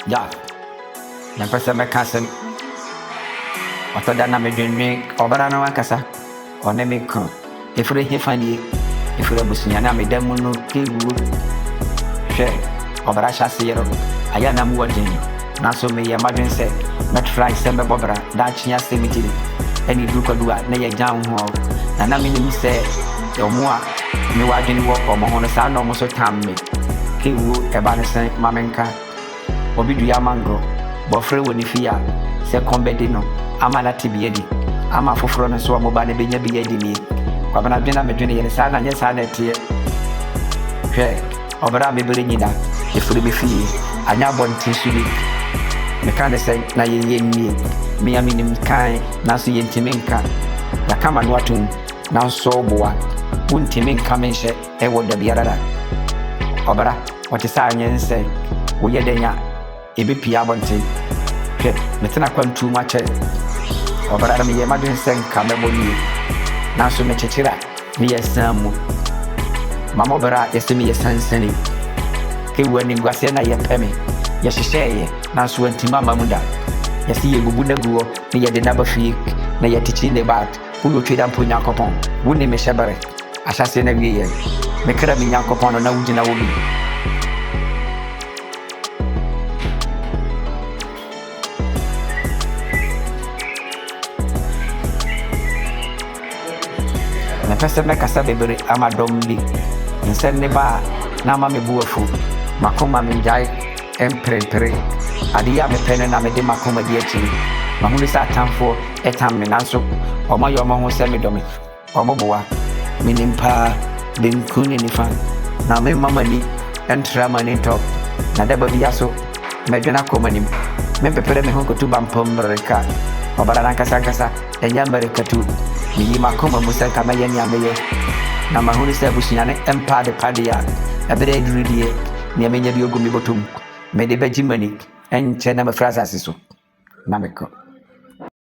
Ja, na pese me kasem. Otoda na me dwenwe obara na wakasa. One me kan. Efure hefanie. Efure busunya na me damu no kewu. Hwe, obara hyase yero. Aya na mu wadin. Na so me ye madwen se, met fry se me bobra, da chia se mitiri. Eni du kodua na ye jan ho. Na me ni se, yo mo a me wadwen wo ko mo hono sa no mo so tam me. Kewu e ba ne sen mamenka. Obi du ya mango. Bofre woni fia se kombedi no amana tibiyedi ama foforo no so mo ba ne benya biyedi ni kwa bana dwena medwene yene sa na nyesa na tie hwe obra me bere nyida efuri be fie anya bonti suli me kan se na ye ni me ami nim kan na so yentimenka ya kama no atun na so boa untimenka menhye e wo da biara obra wote sa nyense wo ye denya ebe pia bonti ke metena kwantu ma che obara me ye madwen sen ka meboni na so me chechira me yesamu mama obara yesemi yesansani ke wani gwase na ye peme ye hyehyeye na so antima mamuda yesi ye gubu na guo me ye de na bafi na ye tichi ne bat wo tweda mponya kopon wo ne me hyebere asase na wiye me kra me nyankopon na wugina wo bi na pese me kasa bebere ama dombi nsen ne ba na ma me buafu makoma me jai emprepre adia me pene na me de makoma di achi ma hu sa tamfo etam me nanso omo yo mo ho se me domi omo boa me nimpa den kuni ni fa na me mama ni entra mani top na de ba biaso me dwena komani me pepere me ho ko tu bampom reka obara na kasa enya mereka tu ni makoma musa kama yani ameye na mahuni se busiane empade padia ebere durudie ni amenya bi ogumi botum me de bagimani enche na mafrasa siso na meko